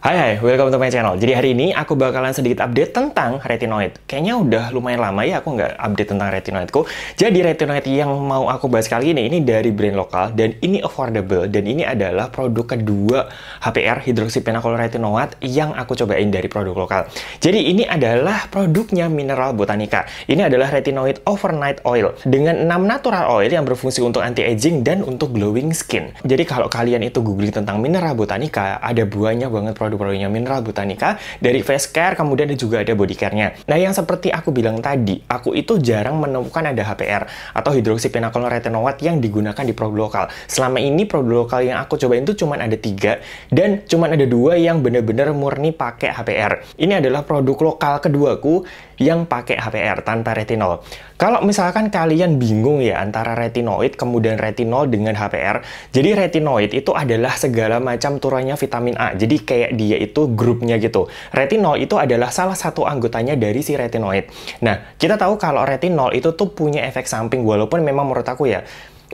Hai, welcome to my channel. Jadi hari ini aku bakalan sedikit update tentang retinoid. Kayaknya udah lumayan lama ya aku nggak update tentang retinoidku. Jadi retinoid yang mau aku bahas kali ini dari brand lokal dan ini affordable dan ini adalah produk kedua HPR hydroxyphenol retinoid yang aku cobain dari produk lokal. Jadi ini adalah produknya Mineral Botanica. Ini adalah retinoid overnight oil dengan 6 natural oil yang berfungsi untuk anti-aging dan untuk glowing skin. Jadi kalau kalian itu googling tentang Mineral Botanica, ada banyak banget produknya Mineral Botanica, dari face care, kemudian juga ada body care-nya. Nah, yang seperti aku bilang tadi, aku itu jarang menemukan ada HPR atau hydroxyphenol retinoid yang digunakan di produk lokal. Selama ini produk lokal yang aku cobain itu cuma ada 3 dan cuma ada 2 yang benar-benar murni pakai HPR. Ini adalah produk lokal keduaku yang pakai HPR tanpa retinol. Kalau misalkan kalian bingung ya antara retinoid kemudian retinol dengan HPR, jadi retinoid itu adalah segala macam turunnya vitamin A. Jadi kayak dia itu grupnya gitu. Retinol itu adalah salah satu anggotanya dari si retinoid. Nah, kita tahu kalau retinol itu tuh punya efek samping, walaupun memang menurut aku ya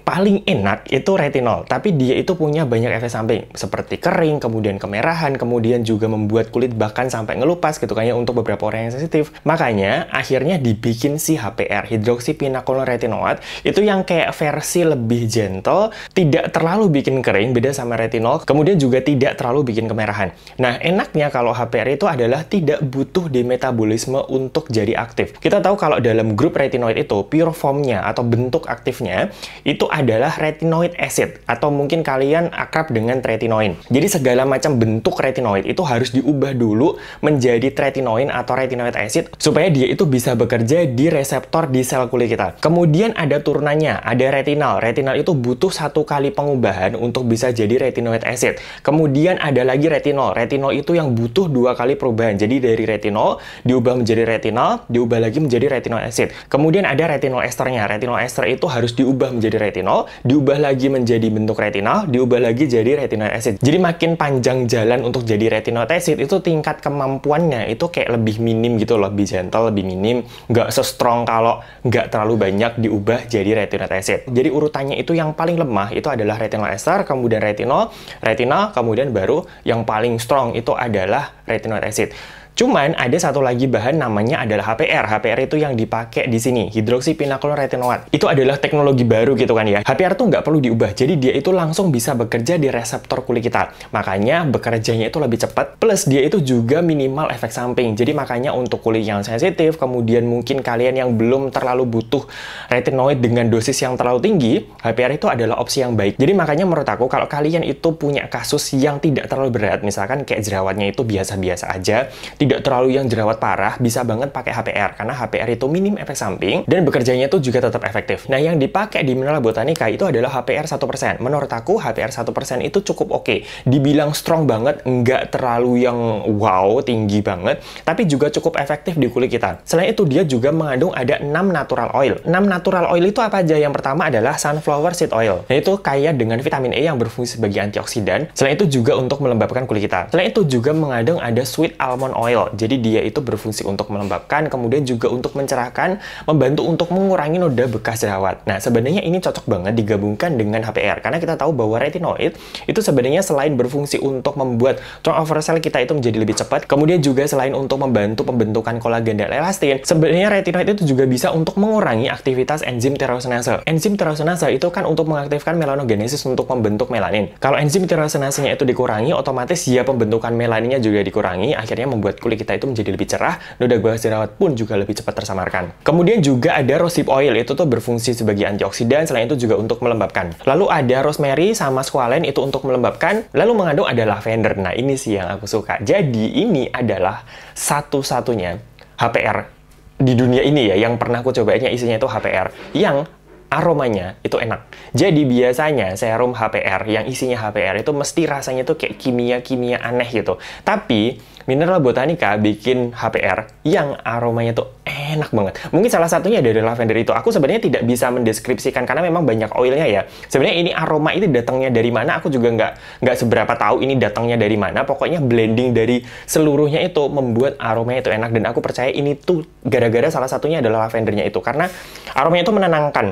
paling enak itu retinol, tapi dia itu punya banyak efek samping seperti kering, kemudian kemerahan, kemudian juga membuat kulit bahkan sampai ngelupas gitu kayaknya untuk beberapa orang yang sensitif. Makanya akhirnya dibikin si HPR hydroxyphenol retinoid itu yang kayak versi lebih gentle, tidak terlalu bikin kering beda sama retinol, kemudian juga tidak terlalu bikin kemerahan. Nah, enaknya kalau HPR itu adalah tidak butuh demetabolisme untuk jadi aktif. Kita tahu kalau dalam grup retinoid itu pure formnya atau bentuk aktifnya itu adalah retinoid acid atau mungkin kalian akrab dengan tretinoin. Jadi segala macam bentuk retinoid itu harus diubah dulu menjadi tretinoin atau retinoid acid supaya dia itu bisa bekerja di reseptor di sel kulit kita. Kemudian ada turunannya, ada retinal. Retinal itu butuh 1 kali pengubahan untuk bisa jadi retinoid acid. Kemudian ada lagi retinol. Retinol itu yang butuh 2 kali perubahan. Jadi dari retinol diubah menjadi retinal, diubah lagi menjadi retinoid acid. Kemudian ada retinol esternya. Retinol ester itu harus diubah menjadi retinol, diubah lagi menjadi bentuk retinal, diubah lagi jadi retinoid acid. Jadi makin panjang jalan untuk jadi retinoid acid itu tingkat kemampuannya itu kayak lebih minim gitu loh, lebih gentle, lebih minim, nggak se-strong kalau nggak terlalu banyak diubah jadi retinoid acid. Jadi urutannya itu yang paling lemah itu adalah retinol ester, kemudian retinol, retinal, kemudian baru yang paling strong itu adalah retinoid acid. Cuman ada satu lagi bahan namanya adalah HPR. HPR itu yang dipakai di sini, hydroxyphenol retinoid. Itu adalah teknologi baru gitu kan ya. HPR tuh nggak perlu diubah, jadi dia itu langsung bisa bekerja di reseptor kulit kita. Makanya bekerjanya itu lebih cepat, plus dia itu juga minimal efek samping. Jadi makanya untuk kulit yang sensitif, kemudian mungkin kalian yang belum terlalu butuh retinoid dengan dosis yang terlalu tinggi, HPR itu adalah opsi yang baik. Jadi makanya menurut aku kalau kalian itu punya kasus yang tidak terlalu berat, misalkan kayak jerawatnya itu biasa-biasa aja, tidak terlalu yang jerawat parah, bisa banget pakai HPR karena HPR itu minim efek samping dan bekerjanya itu juga tetap efektif. Nah, yang dipakai di Mineral Botanica itu adalah HPR 1%. Menurut aku HPR 1% itu cukup oke. Dibilang strong banget, nggak terlalu yang wow, tinggi banget, tapi juga cukup efektif di kulit kita. Selain itu dia juga mengandung ada 6 natural oil. 6 natural oil itu apa aja? Yang pertama adalah sunflower seed oil. Yaitu kaya dengan vitamin E yang berfungsi sebagai antioksidan. Selain itu juga untuk melembabkan kulit kita. Selain itu juga mengandung ada sweet almond oil. Jadi dia itu berfungsi untuk melembabkan, kemudian juga untuk mencerahkan, membantu untuk mengurangi noda bekas jerawat. Nah, sebenarnya ini cocok banget digabungkan dengan HPR, karena kita tahu bahwa retinoid itu sebenarnya selain berfungsi untuk membuat turnover sel kita itu menjadi lebih cepat, kemudian juga selain untuk membantu pembentukan kolagen dan elastin, sebenarnya retinoid itu juga bisa untuk mengurangi aktivitas enzim tyrosinase. Enzim tyrosinase itu kan untuk mengaktifkan melanogenesis untuk membentuk melanin. Kalau enzim tyrosinasenya itu dikurangi, otomatis ya pembentukan melaninnya juga dikurangi, akhirnya membuat kulit kita itu menjadi lebih cerah, noda bekas jerawat pun juga lebih cepat tersamarkan. Kemudian juga ada rosehip oil, itu tuh berfungsi sebagai antioksidan, selain itu juga untuk melembabkan. Lalu ada rosemary sama squalene itu untuk melembabkan, lalu mengandung ada lavender. Nah, ini sih yang aku suka. Jadi ini adalah satu-satunya HPR di dunia ini ya, yang pernah aku cobainnya isinya itu HPR, yang aromanya itu enak. Jadi biasanya serum HPR yang isinya HPR itu mesti rasanya tuh kayak kimia-kimia aneh gitu. Tapi Mineral Botanica bikin HPR yang aromanya tuh enak banget. Mungkin salah satunya dari lavender itu. Aku sebenarnya tidak bisa mendeskripsikan karena memang banyak oilnya ya. Sebenarnya ini aroma itu datangnya dari mana, aku juga nggak seberapa tahu ini datangnya dari mana. Pokoknya blending dari seluruhnya itu membuat aromanya itu enak. Dan aku percaya ini tuh gara-gara salah satunya adalah lavendernya itu. Karena aromanya itu menenangkan.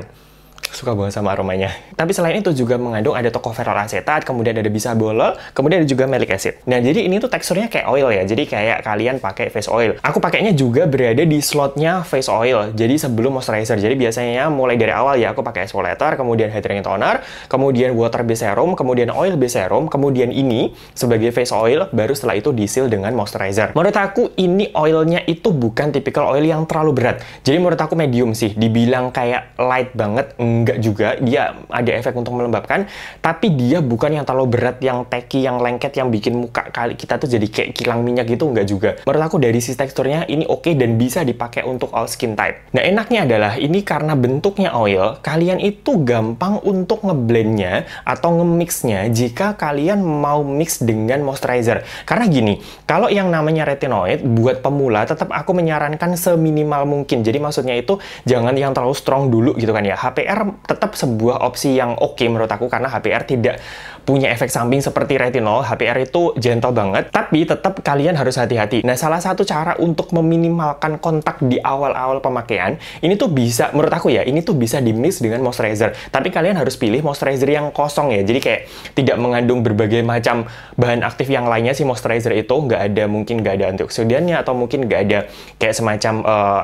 Suka banget sama aromanya. Tapi selain itu juga mengandung ada tocopherol asetat, kemudian ada bisabolol, kemudian ada juga malic acid. Nah, jadi ini tuh teksturnya kayak oil ya. Jadi kayak kalian pakai face oil. Aku pakainya juga berada di slotnya face oil. Jadi sebelum moisturizer. Jadi biasanya mulai dari awal ya aku pakai exfoliator, kemudian hydrating toner, kemudian water base serum, kemudian oil base serum, kemudian ini sebagai face oil, baru setelah itu di-seal dengan moisturizer. Menurut aku ini oilnya itu bukan tipikal oil yang terlalu berat. Jadi menurut aku medium sih. Dibilang kayak light banget, enggak juga, dia ada efek untuk melembabkan, tapi dia bukan yang terlalu berat, yang tacky, yang lengket, yang bikin muka kali kita tuh jadi kayak kilang minyak gitu, enggak juga. Menurut aku dari sisi teksturnya ini oke dan bisa dipakai untuk all skin type. Nah, enaknya adalah ini karena bentuknya oil, kalian itu gampang untuk ngeblendnya atau nge-mixnya jika kalian mau mix dengan moisturizer. Karena gini, kalau yang namanya retinoid buat pemula tetap aku menyarankan seminimal mungkin. Jadi maksudnya itu jangan yang terlalu strong dulu gitu kan ya. HPR tetap sebuah opsi yang oke menurut aku karena HPR tidak punya efek samping seperti retinol. HPR itu gentle banget, tapi tetap kalian harus hati-hati. Nah, salah satu cara untuk meminimalkan kontak di awal-awal pemakaian, ini tuh bisa, menurut aku ya, ini tuh bisa di-mix dengan moisturizer. Tapi kalian harus pilih moisturizer yang kosong ya. Jadi kayak tidak mengandung berbagai macam bahan aktif yang lainnya si moisturizer itu. Mungkin nggak ada antioksidannya, atau mungkin nggak ada kayak semacam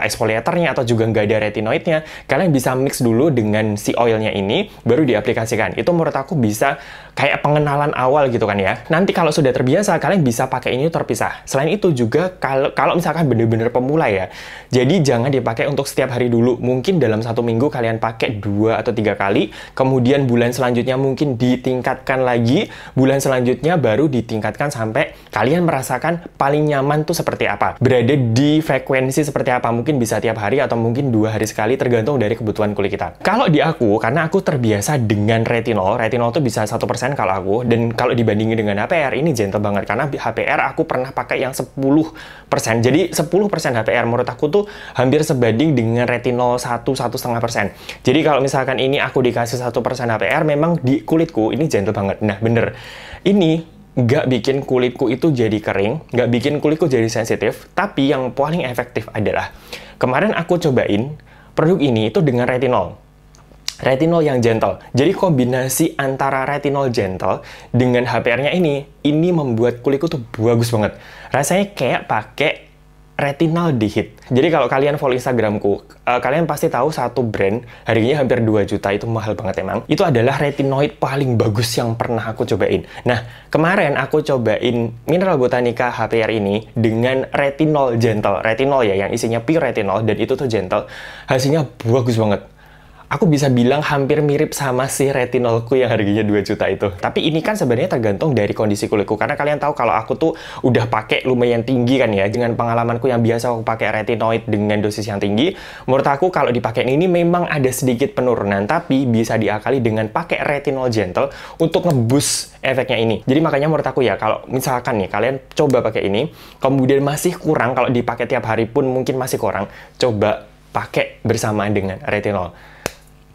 exfoliatornya, atau juga nggak ada retinoidnya. Kalian bisa mix dulu dengan si oilnya ini, baru diaplikasikan. Itu menurut aku bisa kayak pengenalan awal gitu kan ya. Nanti kalau sudah terbiasa, kalian bisa pakai ini terpisah. Selain itu juga, kalau misalkan bener-bener pemula ya, jadi jangan dipakai untuk setiap hari dulu. Mungkin dalam 1 minggu kalian pakai 2 atau 3 kali, kemudian bulan selanjutnya mungkin ditingkatkan lagi, bulan selanjutnya baru ditingkatkan sampai kalian merasakan paling nyaman tuh seperti apa. Berada di frekuensi seperti apa, mungkin bisa tiap hari atau mungkin 2 hari sekali, tergantung dari kebutuhan kulit kita. Kalau di aku, karena aku terbiasa dengan retinol tuh bisa 1% kalau aku, dan kalau dibandingin dengan HPR ini gentle banget karena HPR aku pernah pakai yang 10%. Jadi 10% HPR menurut aku tuh hampir sebanding dengan retinol 1,5%. Jadi kalau misalkan ini aku dikasih 1% HPR, memang di kulitku ini gentle banget. Nah, bener. Ini nggak bikin kulitku itu jadi kering, nggak bikin kulitku jadi sensitif, tapi yang paling efektif adalah kemarin aku cobain produk ini itu dengan retinol yang gentle. Jadi kombinasi antara retinol gentle dengan HPR-nya ini membuat kulitku tuh bagus banget. Rasanya kayak pakai retinol di hit. Jadi kalau kalian follow Instagramku, kalian pasti tahu satu brand harganya hampir 2 juta, itu mahal banget emang. Itu adalah retinoid paling bagus yang pernah aku cobain. Nah, kemarin aku cobain Mineral Botanica HPR ini dengan retinol gentle. Retinol ya, yang isinya pure retinol, dan itu tuh gentle. Hasilnya bagus banget. Aku bisa bilang hampir mirip sama si retinolku yang harganya 2 juta itu. Tapi ini kan sebenarnya tergantung dari kondisi kulitku. Karena kalian tahu kalau aku tuh udah pakai lumayan tinggi kan ya. Dengan pengalamanku yang biasa aku pakai retinoid dengan dosis yang tinggi. Menurut aku kalau dipakai ini memang ada sedikit penurunan. Tapi bisa diakali dengan pakai retinol gentle untuk nge-boost efeknya ini. Jadi makanya menurut aku ya, kalau misalkan nih kalian coba pakai ini, kemudian masih kurang, kalau dipakai tiap hari pun mungkin masih kurang, coba pakai bersamaan dengan retinol.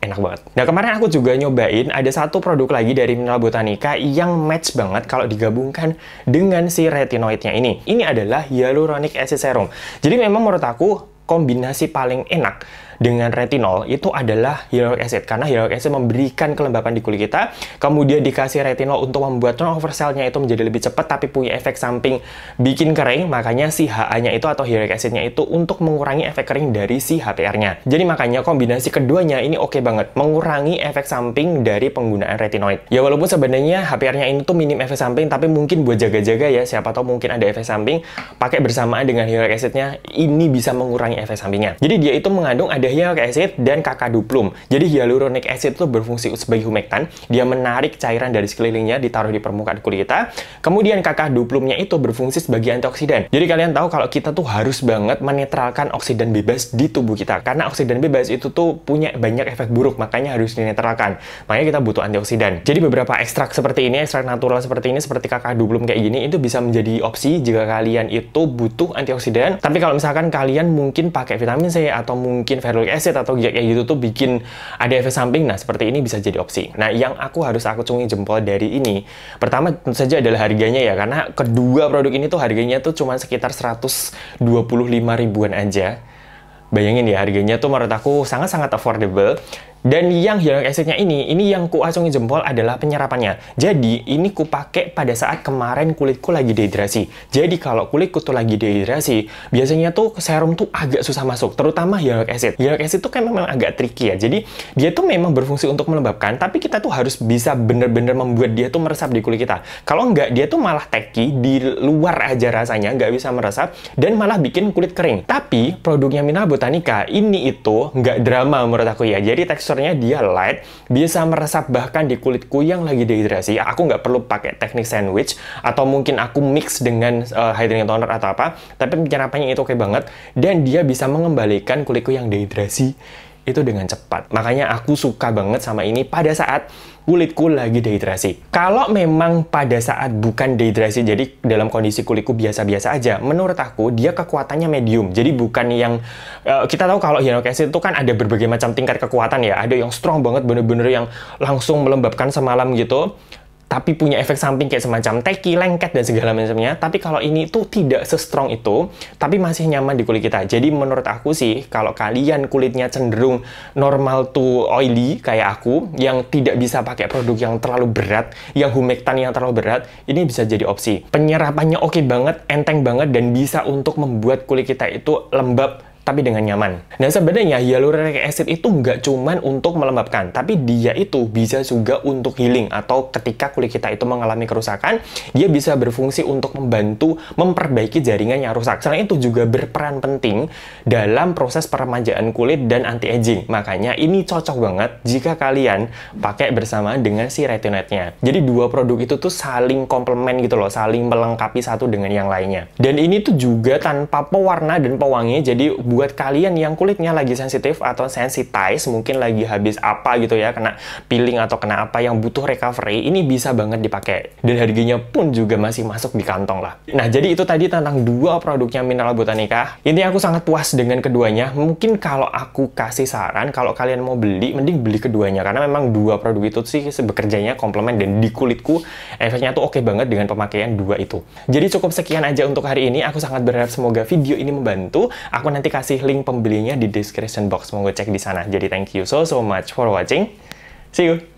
Enak banget. Nah, kemarin aku juga nyobain ada satu produk lagi dari Mineral Botanica yang match banget kalau digabungkan dengan si retinoidnya ini. Ini adalah Hyaluronic Acid Serum. Jadi memang menurut aku kombinasi paling enak dengan retinol itu adalah hyaluronic acid, karena hyaluronic acid memberikan kelembapan di kulit kita, kemudian dikasih retinol untuk membuat turnover cell-nya itu menjadi lebih cepat, tapi punya efek samping bikin kering, makanya si HA-nya itu atau hyaluronic acid-nya itu untuk mengurangi efek kering dari si HPR-nya. Jadi makanya kombinasi keduanya ini oke banget, mengurangi efek samping dari penggunaan retinoid. Ya walaupun sebenarnya HPR-nya ini tuh minim efek samping, tapi mungkin buat jaga-jaga ya, siapa tahu mungkin ada efek samping, pakai bersamaan dengan hyaluronic acid-nya, ini bisa mengurangi efek sampingnya. Jadi dia itu mengandung ada hyaluronic acid dan kakaduprum. Jadi hyaluronic acid itu berfungsi sebagai humektan, dia menarik cairan dari sekelilingnya ditaruh di permukaan kulit kita. Kemudian kakaduprumnya itu berfungsi sebagai antioksidan. Jadi kalian tahu kalau kita tuh harus banget menetralkan oksidan bebas di tubuh kita, karena oksidan bebas itu tuh punya banyak efek buruk, makanya harus dinetralkan. Makanya kita butuh antioksidan. Jadi beberapa ekstrak seperti ini, ekstrak natural seperti ini, seperti kakaduprum kayak gini, itu bisa menjadi opsi jika kalian itu butuh antioksidan. Tapi kalau misalkan kalian mungkin pakai vitamin C atau mungkin ferulic acid atau kayak gitu tuh bikin ada efek samping, nah seperti ini bisa jadi opsi. Nah, yang aku acungi jempol dari ini, pertama tentu saja adalah harganya ya, karena kedua produk ini tuh harganya tuh cuma sekitar 125 ribuan aja. Bayangin ya, harganya tuh menurut aku sangat-sangat affordable. Dan yang hyaluronic acidnya ini yang ku acungi jempol adalah penyerapannya. Jadi, ini ku pakai pada saat kemarin kulitku lagi dehidrasi. Jadi, kalau kulitku tuh lagi dehidrasi, biasanya tuh serum tuh agak susah masuk, terutama hyaluronic acid. Hyaluronic acid tuh kan memang agak tricky ya. Jadi, dia tuh memang berfungsi untuk melembabkan, tapi kita tuh harus bisa bener-bener membuat dia tuh meresap di kulit kita. Kalau enggak, dia tuh malah tacky, di luar aja rasanya, nggak bisa meresap, dan malah bikin kulit kering. Tapi, produknya Mineral Botanica, ini itu nggak drama menurut aku ya. Jadi, teksturnya dia light, bisa meresap bahkan di kulitku yang lagi dehidrasi. Aku nggak perlu pakai teknik sandwich, atau mungkin aku mix dengan hydrating toner atau apa, tapi penyerapannya itu oke banget, dan dia bisa mengembalikan kulitku yang dehidrasi itu dengan cepat. Makanya aku suka banget sama ini pada saat kulitku lagi dehidrasi. Kalau memang pada saat bukan dehidrasi, jadi dalam kondisi kulitku biasa-biasa aja, menurut aku dia kekuatannya medium. Jadi bukan yang kita tahu kalau hyaluronic acid itu kan ada berbagai macam tingkat kekuatan ya. Ada yang strong banget, bener-bener yang langsung melembabkan semalam gitu, tapi punya efek samping kayak semacam teki, lengket, dan segala macamnya. Tapi kalau ini tuh tidak se-strong itu, tapi masih nyaman di kulit kita. Jadi menurut aku sih, kalau kalian kulitnya cenderung normal to oily kayak aku, yang tidak bisa pakai produk yang terlalu berat, yang humectant yang terlalu berat, ini bisa jadi opsi. Penyerapannya oke banget, enteng banget, dan bisa untuk membuat kulit kita itu lembab, tapi dengan nyaman. Nah, sebenarnya hyaluronic acid itu nggak cuman untuk melembabkan, tapi dia itu bisa juga untuk healing, atau ketika kulit kita itu mengalami kerusakan, dia bisa berfungsi untuk membantu memperbaiki jaringan yang rusak. Selain itu juga berperan penting dalam proses peremajaan kulit dan anti-aging. Makanya ini cocok banget jika kalian pakai bersamaan dengan si retinoidnya. Jadi dua produk itu tuh saling komplement gitu loh, saling melengkapi satu dengan yang lainnya. Dan ini tuh juga tanpa pewarna dan pewangi, jadi buat kalian yang kulitnya lagi sensitif atau sensitize, mungkin lagi habis apa gitu ya, kena peeling atau kena apa yang butuh recovery, ini bisa banget dipakai. Dan harganya pun juga masih masuk di kantong lah. Nah, jadi itu tadi tentang dua produknya Mineral Botanica. Intinya aku sangat puas dengan keduanya. Mungkin kalau aku kasih saran, kalau kalian mau beli, mending beli keduanya. Karena memang dua produk itu sih bekerjanya komplement, dan di kulitku efeknya tuh oke banget dengan pemakaian dua itu. Jadi cukup sekian aja untuk hari ini. Aku sangat berharap semoga video ini membantu. Aku nanti kasih link pembelinya di description box, mau cek di sana. Jadi thank you so much for watching. See you.